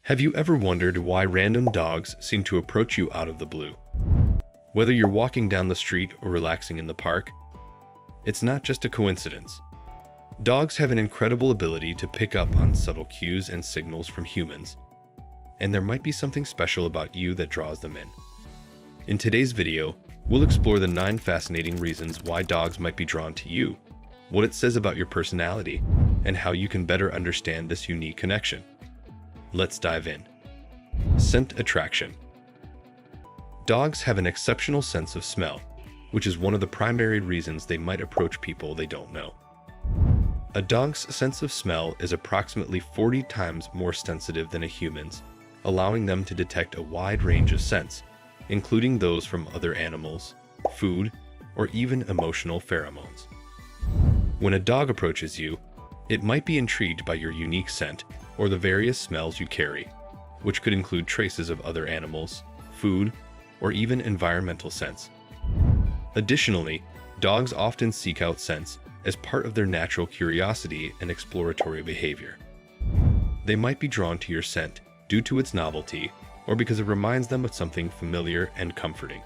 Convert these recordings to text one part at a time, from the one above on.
Have you ever wondered why random dogs seem to approach you out of the blue? Whether you're walking down the street or relaxing in the park, it's not just a coincidence. Dogs have an incredible ability to pick up on subtle cues and signals from humans, and there might be something special about you that draws them in. In today's video, we'll explore the 9 fascinating reasons why dogs might be drawn to you, what it says about your personality, and how you can better understand this unique connection. Let's dive in. Scent attraction. Dogs have an exceptional sense of smell, which is one of the primary reasons they might approach people they don't know. A dog's sense of smell is approximately 40 times more sensitive than a human's, allowing them to detect a wide range of scents, including those from other animals, food, or even emotional pheromones. When a dog approaches you, it might be intrigued by your unique scent or the various smells you carry, which could include traces of other animals, food, or even environmental scents. Additionally, dogs often seek out scents as part of their natural curiosity and exploratory behavior. They might be drawn to your scent due to its novelty or because it reminds them of something familiar and comforting.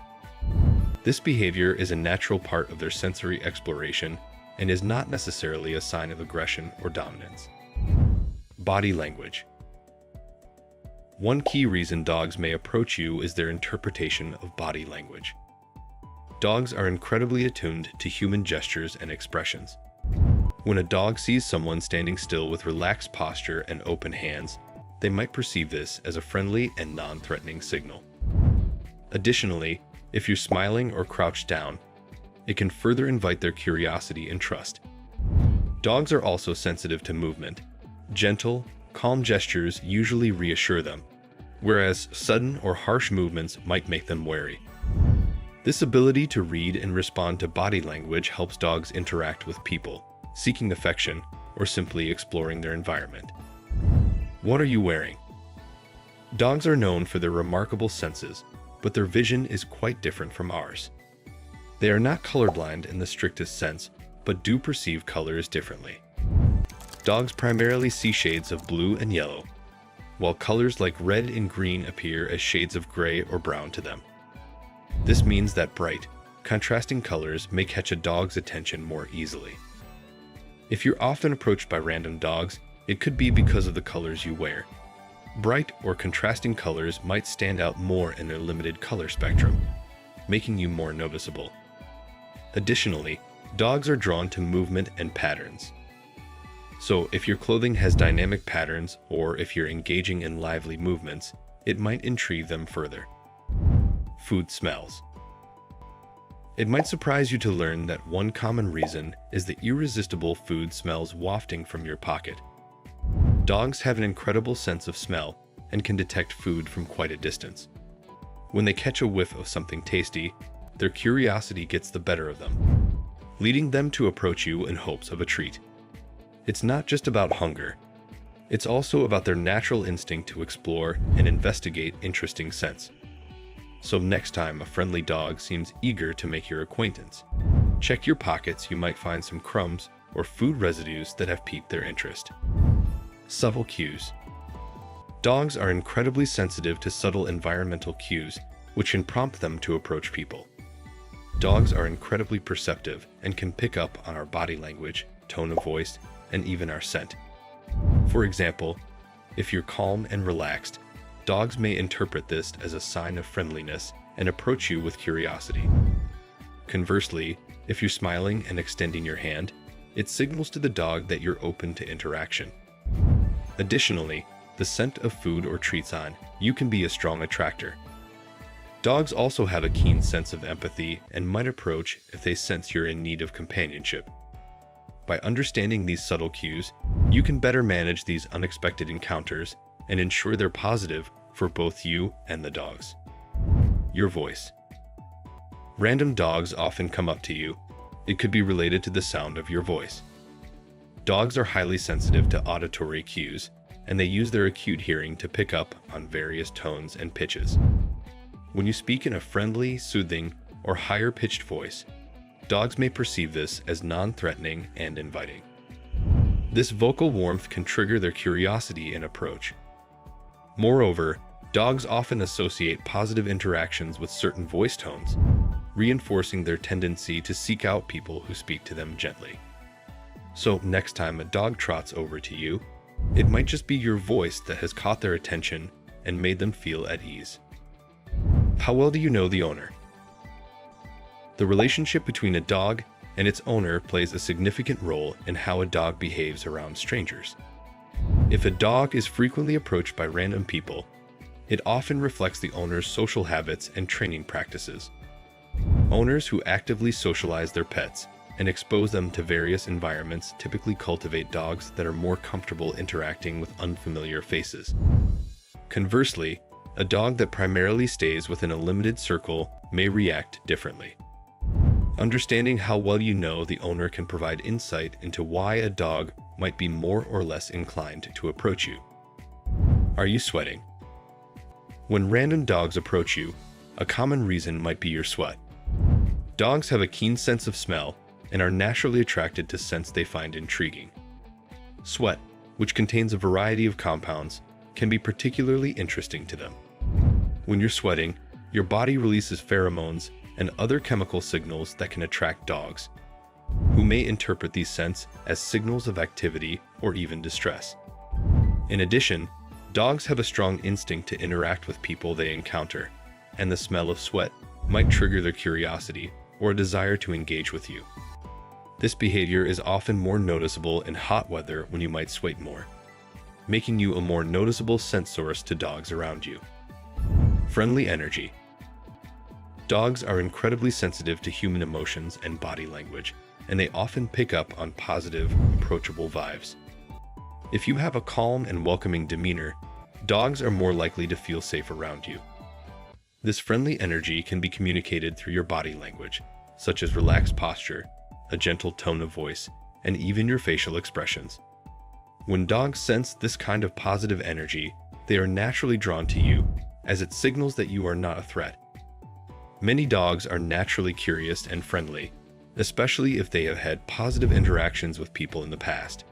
This behavior is a natural part of their sensory exploration and is not necessarily a sign of aggression or dominance. Body language. One key reason dogs may approach you is their interpretation of body language. Dogs are incredibly attuned to human gestures and expressions. When a dog sees someone standing still with relaxed posture and open hands, they might perceive this as a friendly and non-threatening signal. Additionally, if you're smiling or crouched down, it can further invite their curiosity and trust. Dogs are also sensitive to movement. Gentle, calm gestures usually reassure them, whereas sudden or harsh movements might make them wary. This ability to read and respond to body language helps dogs interact with people, seeking affection, or simply exploring their environment. What are you wearing? Dogs are known for their remarkable senses, but their vision is quite different from ours. They are not colorblind in the strictest sense, but do perceive colors differently. Dogs primarily see shades of blue and yellow, while colors like red and green appear as shades of gray or brown to them. This means that bright, contrasting colors may catch a dog's attention more easily. If you're often approached by random dogs, it could be because of the colors you wear. Bright or contrasting colors might stand out more in their limited color spectrum, making you more noticeable. Additionally, dogs are drawn to movement and patterns. So if your clothing has dynamic patterns or if you're engaging in lively movements, it might intrigue them further. Food smells. It might surprise you to learn that one common reason is the irresistible food smells wafting from your pocket. Dogs have an incredible sense of smell and can detect food from quite a distance. When they catch a whiff of something tasty, their curiosity gets the better of them, leading them to approach you in hopes of a treat. It's not just about hunger. It's also about their natural instinct to explore and investigate interesting scents. So next time a friendly dog seems eager to make your acquaintance, check your pockets. You might find some crumbs or food residues that have piqued their interest. Subtle cues. Dogs are incredibly sensitive to subtle environmental cues, which can prompt them to approach people. Dogs are incredibly perceptive and can pick up on our body language, tone of voice, and even our scent. For example, if you're calm and relaxed, dogs may interpret this as a sign of friendliness and approach you with curiosity. Conversely, if you're smiling and extending your hand, it signals to the dog that you're open to interaction. Additionally, the scent of food or treats on you can be a strong attractor. Dogs also have a keen sense of empathy and might approach if they sense you're in need of companionship. By understanding these subtle cues, you can better manage these unexpected encounters and ensure they're positive for both you and the dogs. Your voice. Random dogs often come up to you. It could be related to the sound of your voice. Dogs are highly sensitive to auditory cues, and they use their acute hearing to pick up on various tones and pitches. When you speak in a friendly, soothing, or higher-pitched voice, dogs may perceive this as non-threatening and inviting. This vocal warmth can trigger their curiosity and approach. Moreover, dogs often associate positive interactions with certain voice tones, reinforcing their tendency to seek out people who speak to them gently. So next time a dog trots over to you, it might just be your voice that has caught their attention and made them feel at ease. How well do you know the owner? The relationship between a dog and its owner plays a significant role in how a dog behaves around strangers. If a dog is frequently approached by random people, it often reflects the owner's social habits and training practices. Owners who actively socialize their pets and expose them to various environments typically cultivate dogs that are more comfortable interacting with unfamiliar faces. Conversely, a dog that primarily stays within a limited circle may react differently. Understanding how well you know the owner can provide insight into why a dog might be more or less inclined to approach you. Are you sweating? When random dogs approach you, a common reason might be your sweat. Dogs have a keen sense of smell and are naturally attracted to scents they find intriguing. Sweat, which contains a variety of compounds, can be particularly interesting to them. When you're sweating, your body releases pheromones and other chemical signals that can attract dogs, who may interpret these scents as signals of activity or even distress. In addition, dogs have a strong instinct to interact with people they encounter, and the smell of sweat might trigger their curiosity or a desire to engage with you. This behavior is often more noticeable in hot weather when you might sweat more, making you a more noticeable scent source to dogs around you. Friendly energy. Dogs are incredibly sensitive to human emotions and body language, and they often pick up on positive, approachable vibes. If you have a calm and welcoming demeanor, dogs are more likely to feel safe around you. This friendly energy can be communicated through your body language, such as relaxed posture, a gentle tone of voice, and even your facial expressions. When dogs sense this kind of positive energy, they are naturally drawn to you, as it signals that you are not a threat. Many dogs are naturally curious and friendly, especially if they have had positive interactions with people in the past.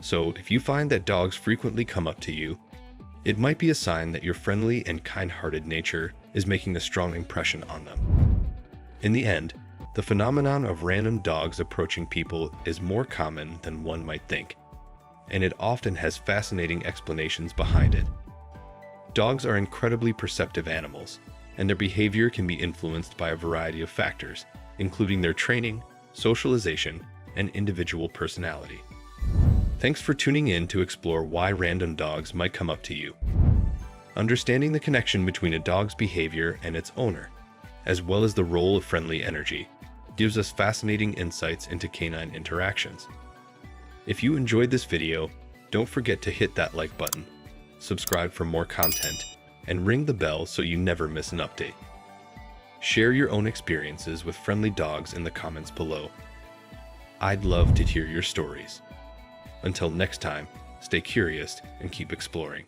So, if you find that dogs frequently come up to you, it might be a sign that your friendly and kind-hearted nature is making a strong impression on them. In the end, the phenomenon of random dogs approaching people is more common than one might think, and it often has fascinating explanations behind it. Dogs are incredibly perceptive animals, and their behavior can be influenced by a variety of factors, including their training, socialization, and individual personality. Thanks for tuning in to explore why random dogs might come up to you. Understanding the connection between a dog's behavior and its owner, as well as the role of friendly energy, gives us fascinating insights into canine interactions. If you enjoyed this video, don't forget to hit that like button, subscribe for more content, and ring the bell so you never miss an update. Share your own experiences with friendly dogs in the comments below. I'd love to hear your stories. Until next time, stay curious and keep exploring.